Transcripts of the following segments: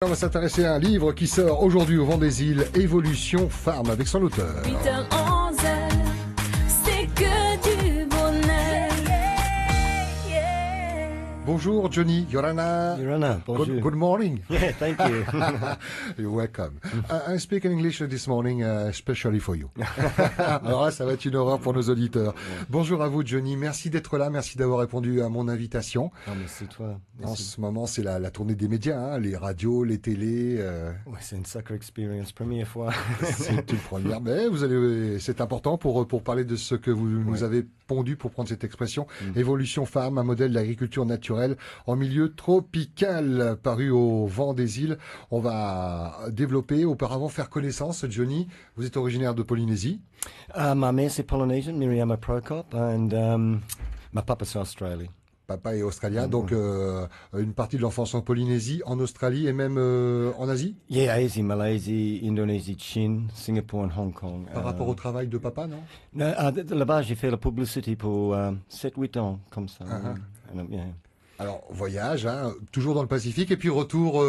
On va s'intéresser à un livre qui sort aujourd'hui au Vent des Îles, Évolution Farm, avec son auteur. 8h-11h, c'est que du bonheur. Bonjour Johnny, Yorana. Yorana, bonjour. Good morning. Yeah, thank you. You're welcome. I speak in English this morning, especially for you. Alors là, ça va être une horreur pour nos auditeurs. Bonjour à vous Johnny, merci d'être là, merci d'avoir répondu à mon invitation. Non, mais c'est toi. En ce moment, c'est la tournée des médias, hein, les radios, les télés. Ouais, c'est une sacrée expérience, première fois. C'est une première, mais c'est important pour parler de ce que vous nous avez pondu pour prendre cette expression. Évolution Farm, un modèle d'agriculture naturelle en milieu tropical, paru au Vent des Îles. On va développer, auparavant faire connaissance. Johnny, vous êtes originaire de Polynésie. Ma mère, c'est Polynesian, Miriama Prokop, and ma papa, c'est Australie. Papa est australien, donc une partie de l'enfance en Polynésie, en Australie et même en Asie. Yeah, Asie, Malaisie, Indonésie, Chine, Singapour et Hong Kong. Par rapport au travail de papa, non? Là-bas, j'ai fait la publicité pour 7-8 ans, comme ça. Yeah. Alors, voyage, hein, toujours dans le Pacifique, et puis retour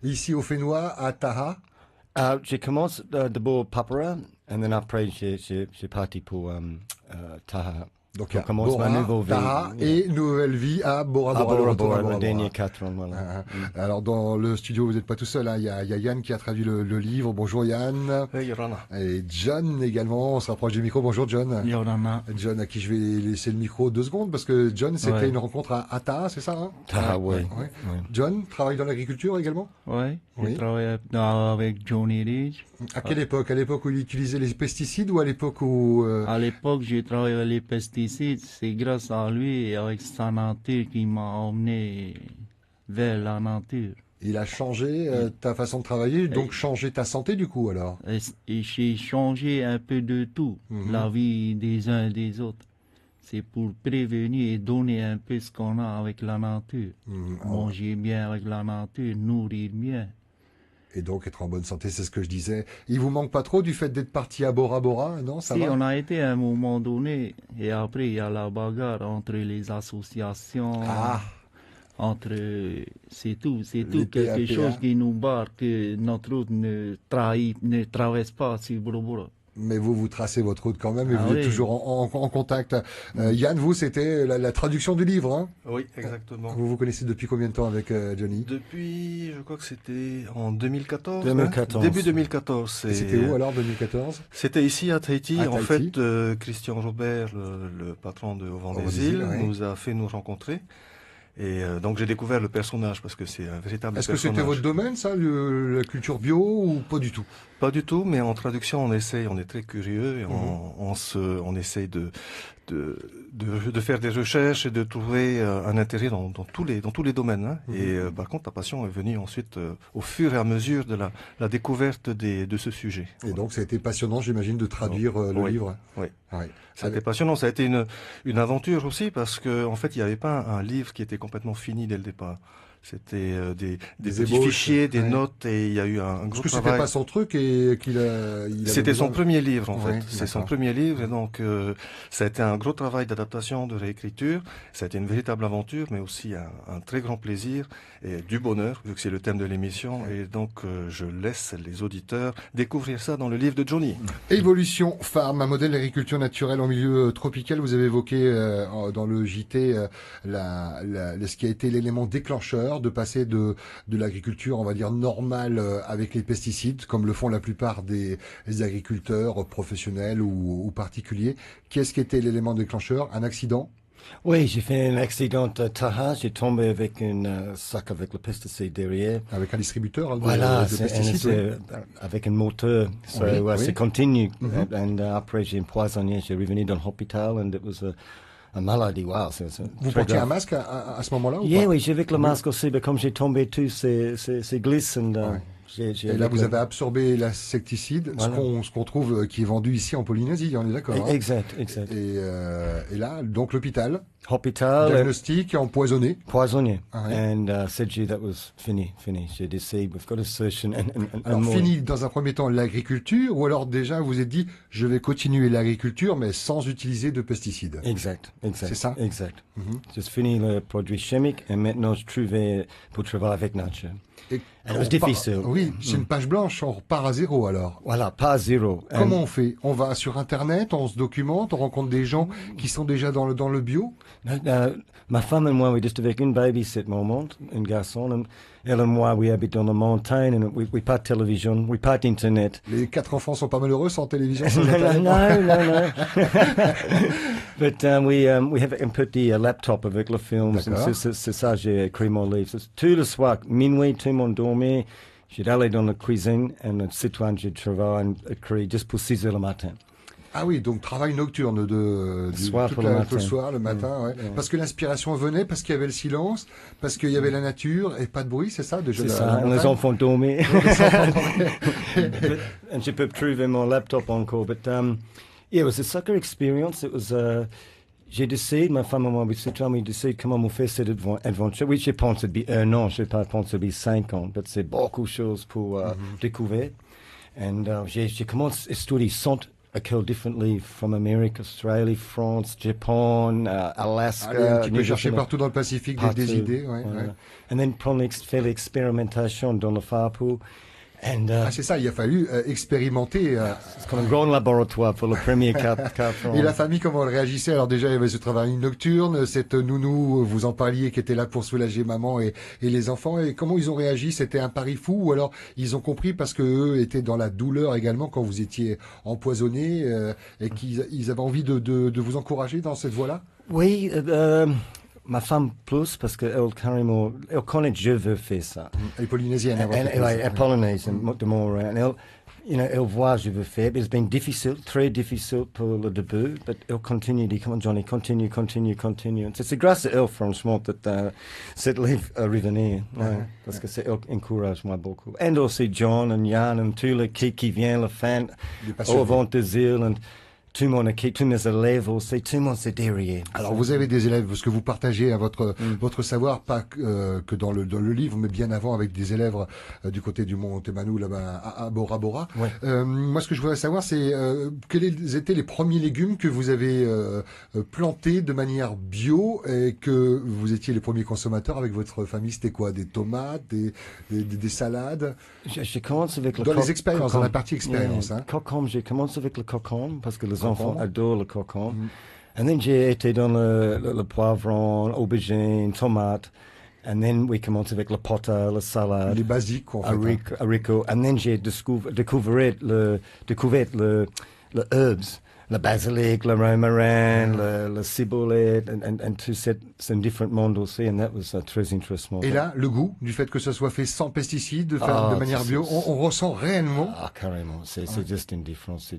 ici au Fénois, à Taha. J'ai commencé d'abord Papara, et then après, j'ai parti pour Taha. Donc, on commence ma nouvelle vie. Taha et nouvelle vie à Bora Bora. Bora, le dernier 4 ans, voilà. Alors, dans le studio, vous n'êtes pas tout seul, hein. Il y a Yann qui a traduit le livre. Bonjour Yann. Hey, Yorana. Et John également, on se rapproche du micro. Bonjour John. Yorana. John, à qui je vais laisser le micro 2 secondes, parce que John, c'était une rencontre à Taha, c'est ça, hein? Taha, oui. John travaille dans l'agriculture également? Oui, Oui. je travaille avec Johnny Ridge. À quelle époque? À l'époque où il utilisait les pesticides ou à l'époque où... À l'époque, j'ai travaillé avec les pesticides. C'est grâce à lui et avec sa nature qui m'a emmené vers la nature. Il a changé ta façon de travailler, donc changé ta santé du coup alors? Et j'ai changé un peu de tout, la vie des uns et des autres. C'est pour prévenir et donner un peu ce qu'on a avec la nature. Manger bien avec la nature, nourrir bien. Et donc être en bonne santé, c'est ce que je disais. Il vous manque pas trop du fait d'être parti à Bora Bora, non? Ça Si, va? on a été à un moment donné, et après il y a la bagarre entre les associations, c'est tout quelque PAPA. chose qui nous barre, que notre route ne traverse pas sur Bora Bora. Mais vous tracez votre route quand même et Ah vous êtes oui. toujours en contact. Yann, vous, c'était la traduction du livre, hein? Oui, exactement. Vous connaissez depuis combien de temps avec Johnny? Depuis, je crois que c'était en 2014. 2014. Début 2014. Et c'était où alors, 2014? C'était ici à Tahiti. À En Tahiti. fait, Christian Robert, le patron de Au Vent Au Vent des des Îles, Îles, ouais. nous a fait nous rencontrer. Et donc j'ai découvert le personnage parce que c'est un véritable Est-ce que personnage. c'était votre domaine, ça, la culture bio, ou pas du tout? Pas du tout, mais en traduction on essaye, on est très curieux et on essaye de faire des recherches et de trouver un intérêt dans tous les domaines. Hein. Et par contre, la passion est venue ensuite au fur et à mesure de la découverte de ce sujet. Et donc, ça a été passionnant, j'imagine, de traduire le livre. Oui. Ouais. Ça a été passionnant. Ça a été une aventure aussi parce que en fait, il n'y avait pas un livre qui était complètement fini dès le départ. C'était des petits ébauches, fichiers, des ouais. notes, et il y a eu un Parce gros que c'était travail. pas son truc et qu'il a... C'était son premier livre, en Ouais, fait. C'est son d'accord. premier livre, et donc ça a été un gros travail d'adaptation, de réécriture. Ça a été une véritable aventure, mais aussi un très grand plaisir et du bonheur, vu que c'est le thème de l'émission. Et donc, je laisse les auditeurs découvrir ça dans le livre de Johnny. Évolution Farm, un modèle d'agriculture naturelle en milieu tropical. Vous avez évoqué dans le JT ce qui a été l'élément déclencheur de passer de l'agriculture, on va dire, normale avec les pesticides, comme le font la plupart des agriculteurs professionnels ou particuliers. Qu'est-ce qui était l'élément déclencheur? Un accident? Oui, j'ai fait un accident à Taha, j'ai tombé avec un sac avec le pesticide derrière. Avec un distributeur Voilà, de pesticides? c'est avec un moteur, so, Oui. c'est continu. And après j'ai empoisonné, j'ai revenu dans l'hôpital and it was a maladie. Wow, Vous portiez un masque à ce moment-là ou Yeah, pas? oui, j'ai avec le masque aussi, mais comme j'ai tombé tout, c'est glisse and Et là, vous avez absorbé l'insecticide, Voilà. ce qu'on trouve qui est vendu ici en Polynésie, on est d'accord? Hein? Exact. Et là, donc l'hôpital. Hôpital, Diagnostic, empoisonné. poisonné. Ah ouais. And said, gee, that was fini. J'ai dit, see, we've got a solution. And Alors more. fini dans un premier temps l'agriculture, ou alors déjà vous vous êtes dit je vais continuer l'agriculture mais sans utiliser de pesticides. Exact. C'est ça? Exact. Mhm. Just fini le produit chimique et maintenant je trouvais pour travailler avec nature. Et And it was on repart- difficile. Oui, c'est une page blanche, on repart à zéro alors. Voilà, pas zéro. And- Comment on fait? On va sur Internet, on se documente, on rencontre des gens qui sont déjà dans le bio. Ma femme et moi, we just avec une babysit moment, un garçon, and elle et moi, we habite dans la montagne, and we pas de télévision, we pas d'internet. Les 4 enfants sont pas malheureux sans télévision. sans no, Internet. no. But we have un petit laptop avec les films. D'accord. C'est ça, j'ai écrit mon livre. Tout le soir, minuit, tout le monde dormait. J'ai allé dans la cuisine, et le citoyen, j'ai travaillé, écrit juste pour 6 heures le matin. Ah oui, donc travail nocturne Soir toute pour le matin. tout le soir, le matin, ouais. Parce que l'inspiration venait, parce qu'il y avait le silence, parce qu'il y avait la nature et pas de bruit, c'est ça déjà C'est la ça, et les montagne enfants dormaient. And je peux trouver mon laptop encore. But yeah, it was a soccer experience. It was, j'ai décidé, ma femme et moi, j'ai décidé comment on fait cette aventure. Oui, je pense que c'est 1 an, je pense que c'est 5 ans, mais c'est beaucoup de choses pour découvrir. And j'ai commencé à étudier 100 écoles différentes from America, Australie, France, Japon, Alaska. Allez, un petit peu New chercher Zealand. partout dans le Pacifique des Partout, idées. Ouais, voilà. ouais. And then faire l'expérimentation dans le Farpool. And Ah, c'est ça, il a fallu expérimenter. c'est comme un grand laboratoire pour le premier 4 ans. Et la famille, comment elle réagissait? Alors déjà, il y avait ce travail nocturne, cette nounou, vous en parliez, qui était là pour soulager maman et les enfants. Et comment ils ont réagi? C'était un pari fou ou alors ils ont compris parce que eux étaient dans la douleur également quand vous étiez empoisonné et qu'ils avaient envie de vous encourager dans cette voie-là? Oui, ma femme plus parce qu'elle carrément, elle connaît je veux faire ça. Elle est polynésienne. hein, votre épouse. Elle polonaise, de mon elle voit je veux faire. It's been difficile, très difficile pour le début, but elle continue, dit come on Johnny, continue. C'est grâce à elle franchement que cette livre est revenu, parce que c'est elle encourage moi beaucoup. Et aussi John et Yann et tous les qui viennent, le fan, Des passionnés. au vent des îles, et tout le monde, tous mes élèves aussi, tout le monde c'est derrière. Alors vous avez des élèves, parce que vous partagez votre savoir, pas que dans le livre, mais bien avant avec des élèves du côté du mont Temanu, là-bas à Bora Bora. Ouais. Moi, ce que je voudrais savoir, c'est quels étaient les premiers légumes que vous avez plantés de manière bio et que vous étiez les premiers consommateurs avec votre famille. C'était quoi? Des tomates, des salades? Je commence avec le Dans les expériences, dans la partie expérience. Yeah. Hein. Cocon, j'ai commencé avec le cocon parce que les Cocon. enfants adorent le cocon. And then j'ai été dans le poivron, aubergine, tomate. And then we commencé avec le potin, la salade, Les basiques, en fait. hein. haricot. And then j'ai découvert le herbs. Le basilic, le romarin, le ciboulette, and tout c'est un différent monde aussi, and that was très intéressant. Et là, le goût du fait que ça soit fait sans pesticides, de manière bio, on ressent réellement. Ah, carrément, c'est juste une différence.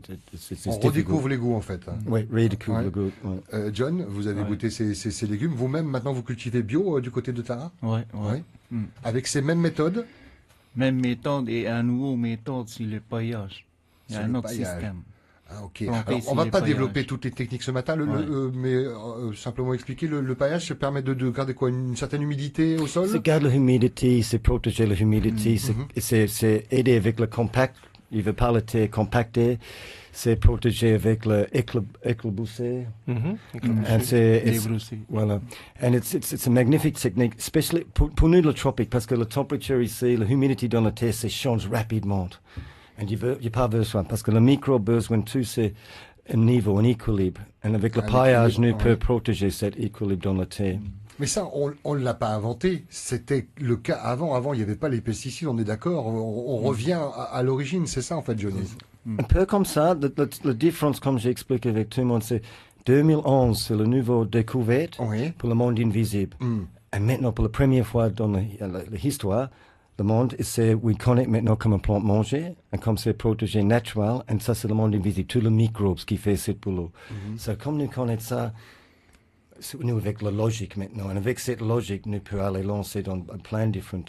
On redécouvre les goûts en fait. hein. Oui, redécouvre Ouais. le goût. Ouais. John, vous avez goûté ces légumes. Vous-même, maintenant, vous cultivez bio du côté de Tara? Ouais. Oui. Avec ces mêmes méthodes? Même méthode et un nouveau méthode, c'est le paillage. Il y a C'est un le autre paillage. système. Ah, ok. Planter, Alors, c'est on va les pas paillages. développer toutes les techniques ce matin, mais simplement expliquer le paillage, ça permet de garder quoi, une certaine humidité au sol? C'est garder l'humidité, c'est protéger l'humidité, c'est aider avec le compact. Il veut pas la terre compactée, c'est protéger avec le éclaboussé. And c'est Débrousser. voilà. And it's a magnifique technique, especially pour nous le tropique, parce que la température ici, l'humidité dans la terre, ça change rapidement. Et il n'y a pas besoin, parce que le micro besoin tout c'est un niveau, un équilibre. Et avec le Un paillage, équilibre, nous peut protéger cet équilibre dans la terre. Mais ça, on ne l'a pas inventé. C'était le cas avant. Avant, il n'y avait pas les pesticides, on est d'accord. On revient à l'origine, c'est ça en fait, Johnny. Un peu comme ça, la différence, comme j'ai expliqué avec tout le monde, c'est 2011, c'est le nouveau découverte Oui. pour le monde invisible. Et maintenant, pour la première fois dans l'histoire, le monde, c'est, we connaît maintenant comme une plante manger, et comme c'est protégé naturel, et ça c'est le monde invisible, tous les microbes qui fait ce boulot. So, comme nous connaissons ça, c'est nous avec la logique maintenant, et avec cette logique, nous pouvons aller lancer dans plein de différents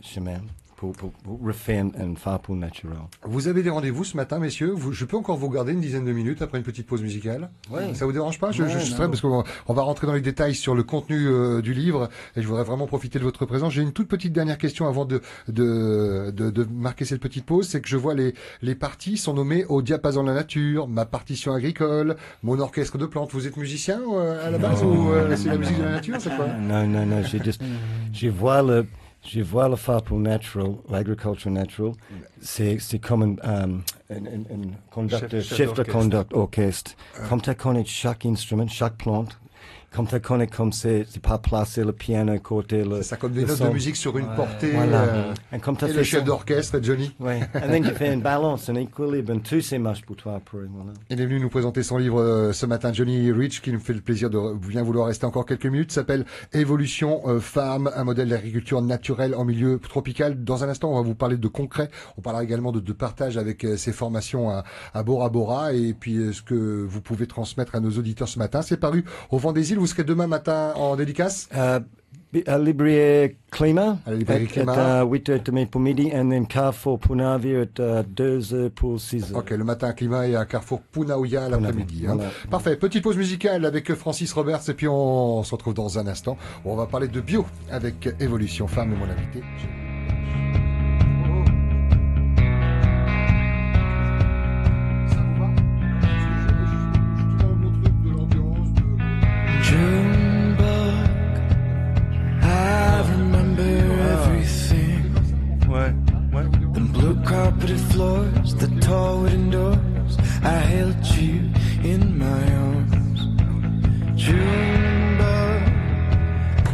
chemins. pour refaire un phare pour naturel. Vous avez des rendez-vous ce matin, messieurs. Je peux encore vous garder une dizaine de minutes après une petite pause musicale. Ouais. Ça vous dérange pas? Je Ouais, suis non. très parce qu'on va rentrer dans les détails sur le contenu du livre et je voudrais vraiment profiter de votre présence. J'ai une toute petite dernière question avant de marquer cette petite pause. C'est que je vois les parties sont nommées au diapason de la nature, ma partition agricole, mon orchestre de plantes. Vous êtes musicien à la base ou c'est la musique de la nature, c'est quoi? Non, je vois le phare pour natural, l'agriculture naturelle. C'est comme un conducteur, chef de conduct orchestre. Comme tu connais chaque instrument, chaque plante, comme tu connais comme c'est pas placer le piano côté le. C'est ça, comme des le notes son. de musique sur une portée. Voilà. Et comme tu Et le chef d'orchestre, Johnny. Ouais. Et then tu fais une balance, un équilibre, tout c'est marche pour toi après. Voilà. Il est venu nous présenter son livre ce matin, Johnny Rich, qui nous fait le plaisir de bien vouloir rester encore quelques minutes. S'appelle Évolution Farm, un modèle d'agriculture naturelle en milieu tropical. Dans un instant, on va vous parler de concret. On parlera également de partage avec ses formations à Bora Bora et puis ce que vous pouvez transmettre à nos auditeurs ce matin. C'est paru au Vent des Îles. Vous serez demain matin en dédicace À Librairie Climat, À la librairie Climat. à 8h30 pour midi, et then Carrefour Punavia à 2h pour 6h. Ok, le matin à Climat et à Carrefour Punaouia l'après-midi. Hein. Voilà. Parfait. Petite pause musicale avec Francis Roberts et puis on se retrouve dans un instant. On va parler de bio avec Évolution Farm et mon invité. Ça vous va? Dans le bon truc de l'ambiance, Junebug, I remember everything. Ouais, ouais. The blue carpeted floors, the tall wooden doors. I held you in my arms. Junebug,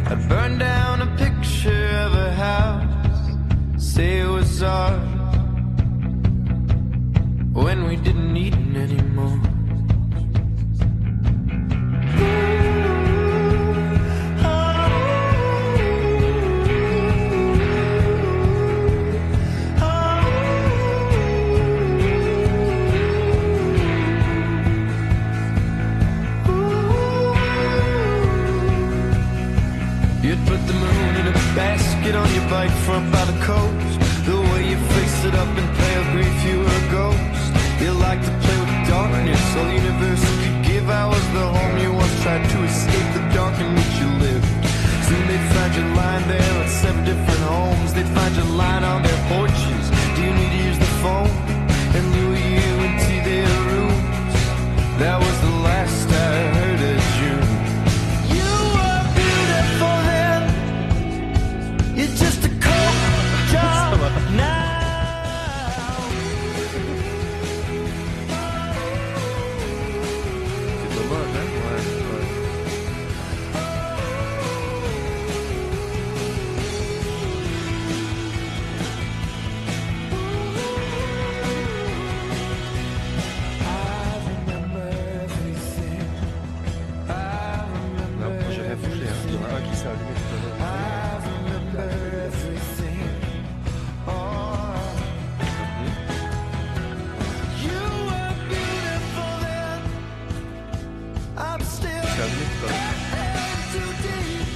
I burned down a picture of a house. Say it was ours when we didn't need it anymore. You'd put the moon in a basket on your bike for up by the coast. The way you face it up in pale grief, you were a ghost. You like to play with darkness, all the universe could give. I was the home you once tried to escape the dark in which you lived. Soon they'd find you lying there at 7 different homes. They'd find you lying on their porches. Do you need to use the phone? And lure you into their rooms. That was the last I heard of June. You were beautiful then. You're just a cold job now. C'est dommage, hein? Ouais. I remember everything. I Là, remember moi, j'ai rien touché, hein. Il y en a un qui s'est allumé tout à l'heure. I remember everything. Oh. You were beautiful then. I'm still C'est allumé tout à l'heure. in too deep.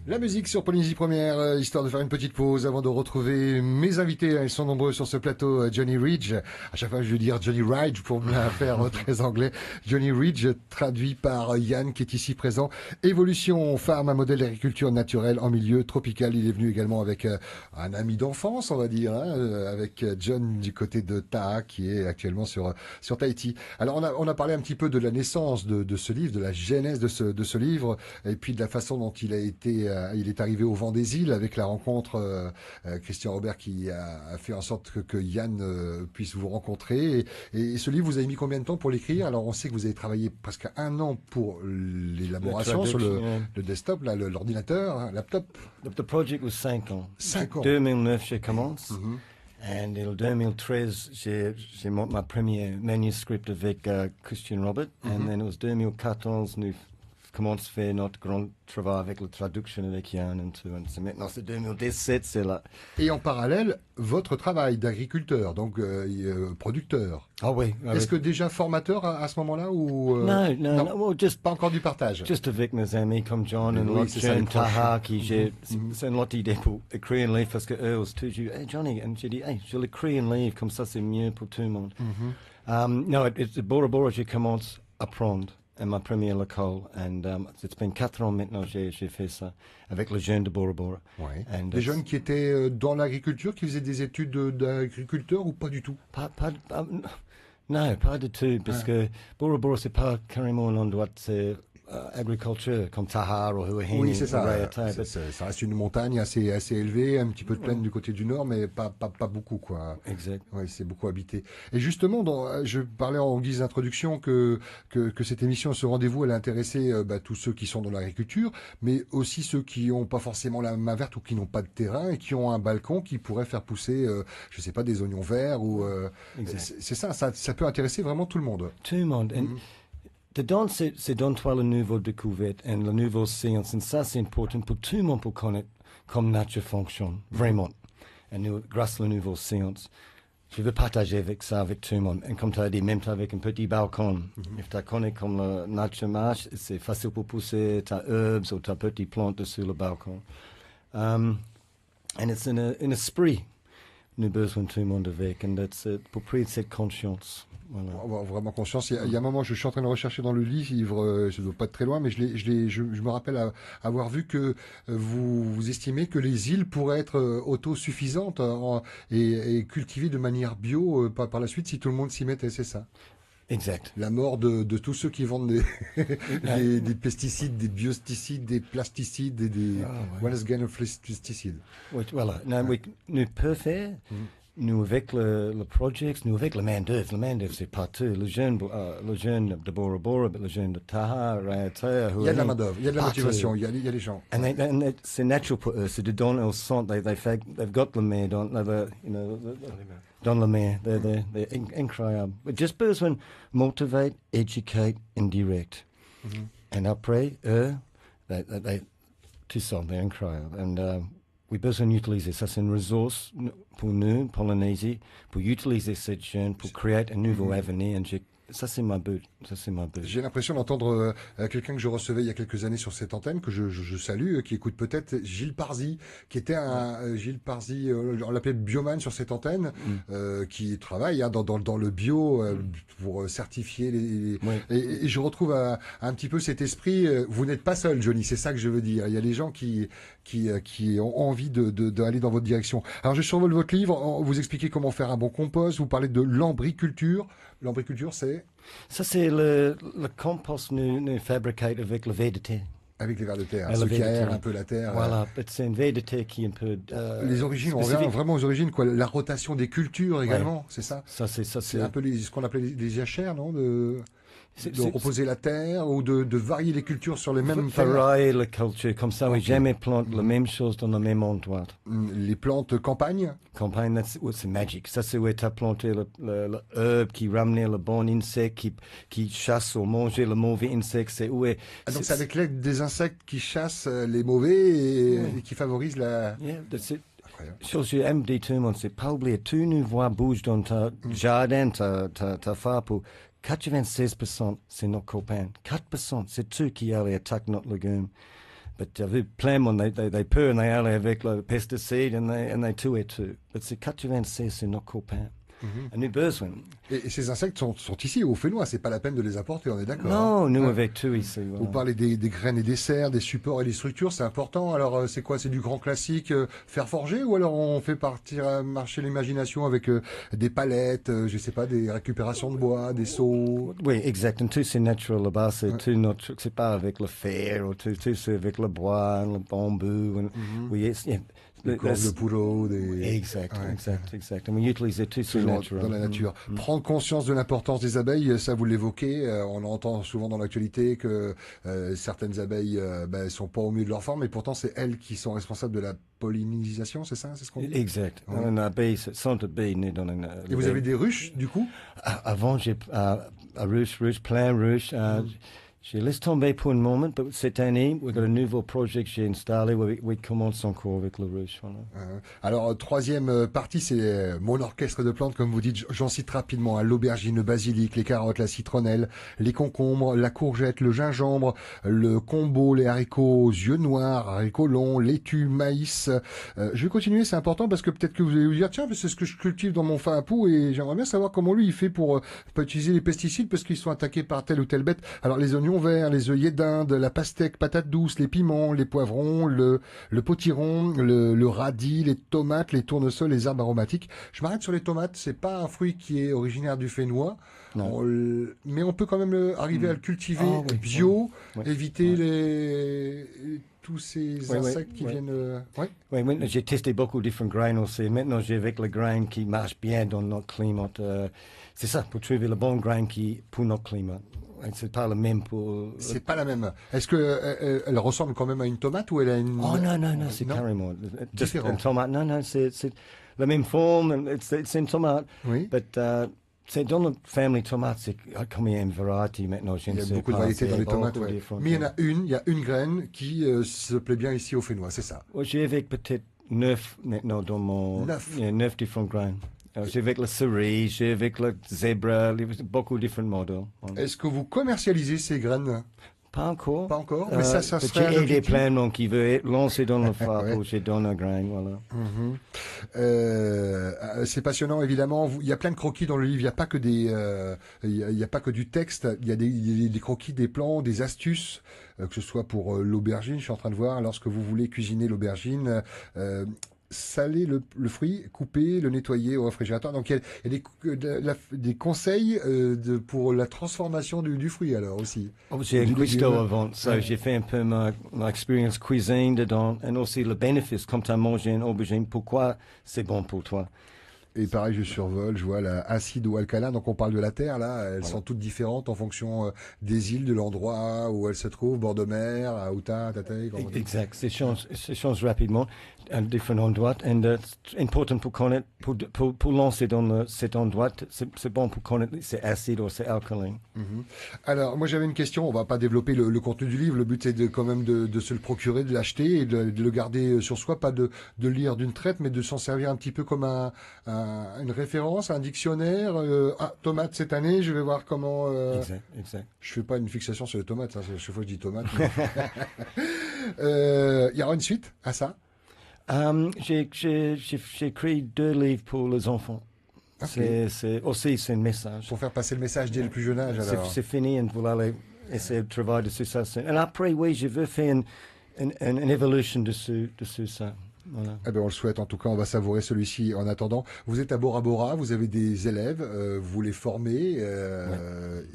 La musique sur Polynésie Première, histoire de faire une petite pause avant de retrouver mes invités. Ils sont nombreux sur ce plateau. Johnny Ridge, à chaque fois je veux dire Johnny Ridge pour me la faire très anglais. Johnny Ridge, traduit par Yann qui est ici présent. Évolution Farm, un modèle d'agriculture naturelle en milieu tropical. Il est venu également avec un ami d'enfance, on va dire, hein, avec John du côté de Taha qui est actuellement sur Tahiti. Alors on a parlé un petit peu de la naissance de ce livre, de la genèse de ce livre et puis de la façon dont il a été il est arrivé au vent des îles avec la rencontre Christian Robert qui a fait en sorte que Yann puisse vous rencontrer. Et ce livre, vous avez mis combien de temps pour l'écrire? Alors, on sait que vous avez travaillé presque 1 an pour l'élaboration sur le desktop, là, l'ordinateur, hein, laptop. The project was 5 ans. 5 ans. 2009, j'ai commencé. And en 2013, j'ai monté ma premier manuscrit avec Christian Robert. And then it was 2014, nous commençons à faire notre grand travail avec la traduction avec Yann et tout. Et maintenant, c'est 2017, c'est là. Et en parallèle, votre travail d'agriculteur, donc producteur. Ah oui. Est-ce que déjà formateur à ce moment-là ou Non, well, just pas encore du partage? Just avec mes amis comme John et Oui, c'est ça, les John proches. Taha qui c'est une autre idée pour écrire un livre parce que eux aussi toujours hey Johnny et j'ai dit hey je vais écrire un livre comme ça c'est mieux pour tout le monde. No, it's Bora Bora j'ai commencé à apprendre à ma première école and it's been 4 ans maintenant j'ai fait ça avec les jeunes de Bora Bora. Ouais. And Des jeunes qui étaient dans l'agriculture, qui faisaient des études d'agriculteur ou pas du tout? Non, pas du tout, parce que Bora Bora, c'est pas carrément un endroit de agriculture, comme Tahar ou Huahine. Oui, c'est ça. Rayata, Ça reste une montagne assez élevée, un petit peu de plaine du côté du nord, mais pas beaucoup, quoi. Exact. Oui, c'est beaucoup habité. Et justement, je parlais en guise d'introduction que cette émission, ce rendez-vous, elle a intéressé tous ceux qui sont dans l'agriculture, mais aussi ceux qui n'ont pas forcément la main verte ou qui n'ont pas de terrain et qui ont un balcon qui pourrait faire pousser, je sais pas, des oignons verts ou. C'est ça peut intéresser vraiment tout le monde. Tout le monde. Dedans, c'est dans toi la nouvelle découverte et la nouvelle science. Et ça, c'est important pour tout le monde pour connaître comment nature fonctionne, vraiment. Et nous, grâce à la nouvelle science, je veux partager avec tout le monde. Et comme tu as dit, même avec un petit balcon. Si tu connais comme la nature marche, c'est facile pour pousser ta herbes ou ta petite plante sur le balcon. Et c'est un esprit. Nous avons besoin de tout le monde avec. Et c'est pour prendre cette conscience. Voilà. Pour avoir vraiment conscience. Il y a un moment, je suis en train de rechercher dans le livre, je ne dois pas être très loin, mais je me rappelle avoir vu que vous estimez que les îles pourraient être autosuffisantes et cultivées de manière bio par la suite si tout le monde s'y mettait, c'est ça? Exact. La mort de tous ceux qui vendent des pesticides, des biosticides, des plasticides, des What's kind of pesticides. Oui, voilà. Nous pouvons faire, nous avec le project, nous avec la main-d'œuvre. La main-d'œuvre, c'est partout. Les jeunes de Bora Bora, les jeunes de Taha, Rayata, il y a de la main-d'œuvre, il y a de la motivation, il y a les gens. And c'est naturel pour eux. C'est dedans, ils sentent, they've got la main dans la main. They're incroyable. But just besoin motivate, educate, and direct. And après, eux, tout ça, they're incroyable. And we besoin d'utiliser ça. C'est une ressource pour nous, Polynésie, pour utiliser cette jeune, pour créer un nouveau avenir. Ça, c'est ma but. J'ai l'impression d'entendre quelqu'un que je recevais il y a quelques années sur cette antenne, que je salue, qui écoute peut-être, Gilles Parzi, qui était Gilles Parzi, on l'appelait Bioman sur cette antenne, qui travaille dans le bio pour certifier les... Et je retrouve un petit peu cet esprit, vous n'êtes pas seul, Johnny, c'est ça que je veux dire. Il y a des gens qui ont envie d'aller dans votre direction. Alors je survole votre livre, vous expliquez comment faire un bon compost, vous parlez de lambriculture. L'ambriculture, c'est? Ça, c'est le compost nous fabriqué avec le verre de terre. Avec les vers de terre, ceux qui aèrent un peu la terre. Voilà, c'est une verre de terre qui est un peu... les origines, on revient vraiment aux origines, quoi. La rotation des cultures également, c'est ça? C'est un peu ce qu'on appelait les jachères, non? De reposer la terre ou de varier les cultures sur les mêmes terres. Varier la culture, comme ça, oui, jamais plante la même chose dans le même endroit. Les plantes campagne? Campagne, c'est magique. Ça, c'est où tu as planté l'herbe qui ramenait le bon insecte, qui chasse ou mangeait le mauvais insecte. C'est où est... donc c'est avec l'aide des insectes qui chassent les mauvais et qui favorisent la... Yeah, that's it. Chose que j'aime dire tout le monde, c'est pas oublier, tu nous vois bouge dans ta jardin, ta femme pour 96%, c'est nos copains. 4%, c'est eux qui allaient attaquer notre légume. Mais tu as vu plein de monde, they peur, they allaient avec le pesticide et they tuaient tout. Mais c'est 96, c'est nos copains. a new besoin. Et ces insectes sont ici, au Fénois. C'est pas la peine de les apporter, on est d'accord. Non, hein. nous Ouais. avec tout ici. Vous Voilà. parlez des graines et des serres, des supports et des structures, c'est important. Alors, c'est quoi? C'est du grand classique fer forgé, ou alors on fait marcher l'imagination avec des palettes, je sais pas, des récupérations de bois, des seaux. Oui, exact. Et tout c'est naturel là-bas. C'est pas avec le fer, ou tout c'est avec le bois, le bambou. Oui, Des cordes de pouleau, des... Exact, Ouais. exact. Et on utilise tout c'est Toujours naturel. dans la nature. Prendre conscience de l'importance des abeilles, ça vous l'évoquez, on entend souvent dans l'actualité que certaines abeilles sont pas au mieux de leur forme, et pourtant c'est elles qui sont responsables de la pollinisation, c'est ça? C'est ce qu'on dit? Exact. Ouais. On a abeille, sans abeille né dans une. Et vous avez des ruches, du coup? Avant, j'ai plein ruche. J'ai laissé tomber pour un moment, mais cette année, on a un nouveau projet que j'ai installé où on commence encore avec le ruche. Voilà. Alors, troisième partie, c'est mon orchestre de plantes, comme vous dites. J'en cite rapidement, hein, l'aubergine, le basilic, les carottes, la citronnelle, les concombres, la courgette, le gingembre, le combo, les haricots aux yeux noirs, haricots longs, laitue, maïs. Je vais continuer, c'est important, parce que peut-être que vous allez vous dire, tiens, c'est ce que je cultive dans mon fin à pou, et j'aimerais bien savoir comment lui il fait pour pas utiliser les pesticides, parce qu'ils sont attaqués par telle ou telle bête. Alors, les oignons verts, les œillets d'Inde, la pastèque, patates douces, les piments, les poivrons, le potiron, le radis, les tomates, les tournesols, les herbes aromatiques. Je m'arrête sur les tomates. C'est pas un fruit qui est originaire du Fénois. Non. Mais on peut quand même arriver à le cultiver Ah, oui, bio, oui. éviter tous ces Oui, insectes qui oui. viennent... Ouais. Oui, maintenant j'ai testé beaucoup de différents grains aussi. Maintenant j'ai avec les grains qui marchent bien dans notre climat. C'est ça, pour trouver le bon grain qui pour notre climat. Et c'est pas le même pour. C'est pas la même. Est-ce que elle ressemble quand même à une tomate, ou elle a une... Oh non, c'est carrément. Just Différent. une tomate. Non, c'est la même forme. C'est une tomate. Oui. But, c'est dans la famille tomate, c'est combien une variété maintenant, je ne Il y a sais beaucoup de pas, variétés dans c'est les tomates, beaucoup ouais. différent. Mais il y a une graine qui se plaît bien ici au Fénois, c'est ça. Ouais, j'ai avec peut-être 9 maintenant dans mon... 9. 9 différents grains. J'ai avec le cerise, j'ai avec le zebra, beaucoup de différents modèles. Voilà. Est-ce que vous commercialisez ces graines? Pas encore. Pas encore, mais ça mais serait un j'ai aidé objectif. plein de monde qui veut être lancé dans le phare Ouais. pour j'ai donné un grain, voilà. C'est passionnant, évidemment. Il y a plein de croquis dans le livre. Il n'y a pas que il y a pas que du texte. Il y a des croquis, des plans, des astuces, que ce soit pour l'aubergine. Je suis en train de voir, lorsque vous voulez cuisiner l'aubergine, saler le fruit, couper, le nettoyer au réfrigérateur. Donc il y a des conseils pour la transformation du fruit, alors aussi. Oh, j'ai un Du cuistot légume. avant, so Ouais. j'ai fait un peu ma expérience cuisine dedans, et aussi le bénéfice, comme tu as mangé une aubergine, pourquoi c'est bon pour toi. Et pareil, je survole, je vois acide ou alcalin. Donc on parle de la terre, là. Elles sont toutes différentes en fonction des îles, de l'endroit où elles se trouvent, bord de mer, à Outa, Tatay. comment on dit. Exact, ça change rapidement à différents endroits, et c'est important pour connaître, pour lancer dans cet endroit, c'est bon pour connaître c'est acide ou c'est alcalin. Alors, moi j'avais une question. On va pas développer le contenu du livre. Le but c'est quand même de se le procurer, de l'acheter et de le garder sur soi, pas de lire d'une traite, mais de s'en servir un petit peu comme une référence, un dictionnaire. Tomate cette année, je vais voir comment. Exact. Je fais pas une fixation sur les tomates. Hein, chaque fois que je dis tomate. Il y aura une suite à ça. J'ai écrit 2 livres pour les enfants. Ok. C'est un message. Pour faire passer le message dès le plus jeune âge. Alors. C'est fini et vous allez essayer de travailler dessus ça. Et après, oui, je veux faire une évolution dessus ça. Voilà. Eh ben, on le souhaite. En tout cas, on va savourer celui-ci en attendant. Vous êtes à Bora Bora, vous avez des élèves, vous les formez.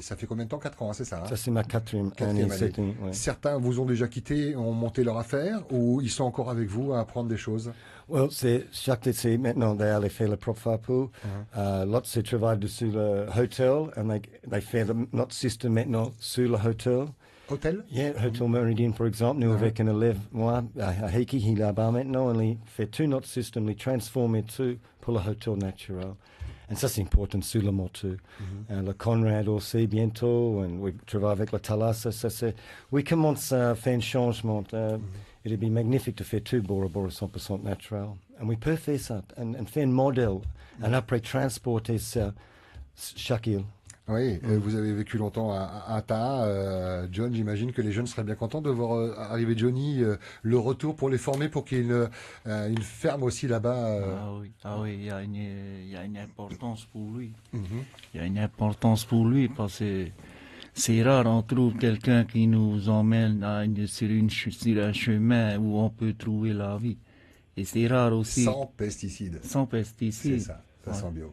Ça fait combien de temps? 4 ans, hein, c'est ça, hein? Ça, c'est ma quatrième année. Ouais. Certains vous ont déjà quitté, ont monté leur affaire, ou ils sont encore avec vous à apprendre des choses? Well, chaque été maintenant, d'aller faire le propre farpou. L'autre, c'est travailler dessus le hôtel, et they fait notre système maintenant sur le hôtel. Hôtel? Yeah, Hotel Meridian, par exemple, nous avec un élève, moi, à Heiki, il est là-bas maintenant, et il fait tout notre système, il transforme tout pour le hôtel naturel. Et ça, c'est important sur le moto. Le Conrad aussi, bientôt, et on travaille avec le Thalassa, oui, commence à faire un changement. Il est magnifique de faire tout Bora Bora 100% naturel. Et on peut faire ça, et faire un modèle, et après transporter ça chaque île. Oui, vous avez vécu longtemps à Ata. John, j'imagine que les jeunes seraient bien contents de voir arriver Johnny, le retour pour les former, pour qu'il y ait une ferme aussi là-bas. Ah oui, il y a une importance pour lui. Mhm. Il y a une importance pour lui parce que c'est rare, on trouve quelqu'un qui nous emmène sur un chemin où on peut trouver la vie. Et c'est rare aussi. Sans pesticides. Sans C'est pesticides. ça, Ouais. sent bio.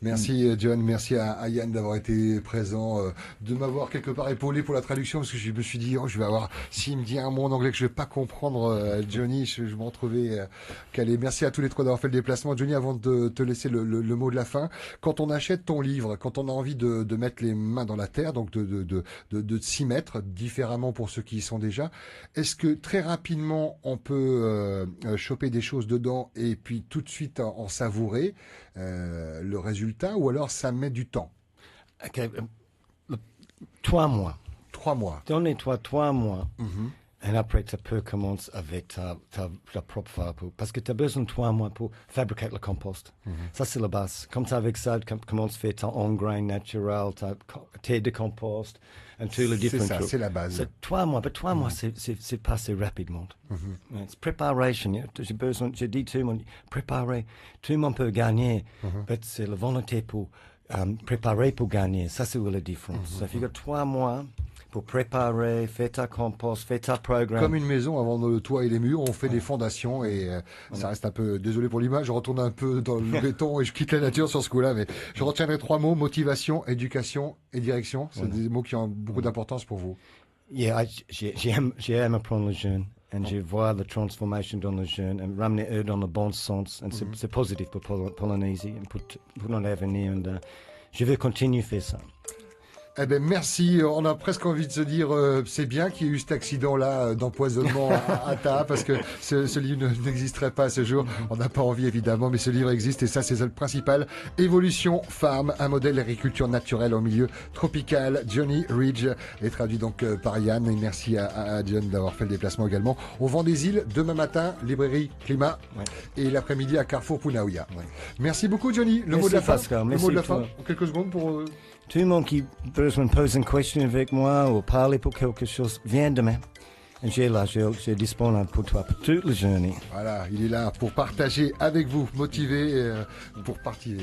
Merci John, merci à Yann d'avoir été présent, de m'avoir quelque part épaulé pour la traduction, parce que je me suis dit, oh, je vais avoir, s'il me dit un mot en anglais que je vais pas comprendre, Johnny, je m'en trouvais calé. Merci à tous les trois d'avoir fait le déplacement. Johnny, avant de te laisser le mot de la fin, quand on achète ton livre, quand on a envie de mettre les mains dans la terre, donc de s'y mettre différemment pour ceux qui y sont déjà, est-ce que très rapidement on peut choper des choses dedans et puis tout de suite en savourer le résultat, ou alors ça met du temps? OK. 3 mois. 3 mois. Donnez-toi 3 mois. Mhm. Et après, tu peux commencer avec ta propre farine. Parce que tu as besoin de 3 mois pour fabriquer le compost. Ça, c'est la base. Comme ça, avec ça, tu commences à faire ton engrais naturel, ta terre de compost, et tous les C'est différents ça, trucs. c'est la base. C'est 3 mois. Mais 3 mois, c'est passé rapidement. C'est préparation. J'ai dit tout le monde, préparer. Tout le monde peut gagner. Mais c'est la volonté pour préparer pour gagner. Ça, c'est où la différence. Ça fait que 3 mois pour préparer, faire ta compost, faire ta programme. Comme une maison, avant le toit et les murs, on fait des fondations et ça reste un peu, désolé pour l'image, je retourne un peu dans le béton et je quitte la nature sur ce coup-là, mais je retiendrai 3 mots: motivation, éducation et direction. C'est des mots qui ont beaucoup d'importance pour vous. Yeah, j'aime apprendre les jeunes. Et je vois la transformation dans les jeunes et ramener eux dans le bon sens. Et c'est positif pour Polynésie et pour notre avenir. Et, je vais continuer à faire ça. Eh ben merci, on a presque envie de se dire c'est bien qu'il y ait eu cet accident-là d'empoisonnement à Ata, parce que ce livre n'existerait pas à ce jour. On n'a pas envie évidemment, mais ce livre existe et ça c'est le principal. Évolution Farm, un modèle d'agriculture naturelle en milieu tropical. Johnny Ridge est traduit donc par Yann, et merci à John d'avoir fait le déplacement également. Au Vent des Îles, demain matin, librairie Climat, et l'après-midi à Carrefour Punaouia. Merci beaucoup Johnny, le mot de la fin. Pascal, Le merci mot de la toi. fin, en quelques secondes pour... Tout le monde qui a besoin de poser une question avec moi ou parler pour quelque chose, viens demain. Et j'ai disponible pour toi, pour toute la journée. Voilà, il est là pour partager avec vous, motivé pour partir.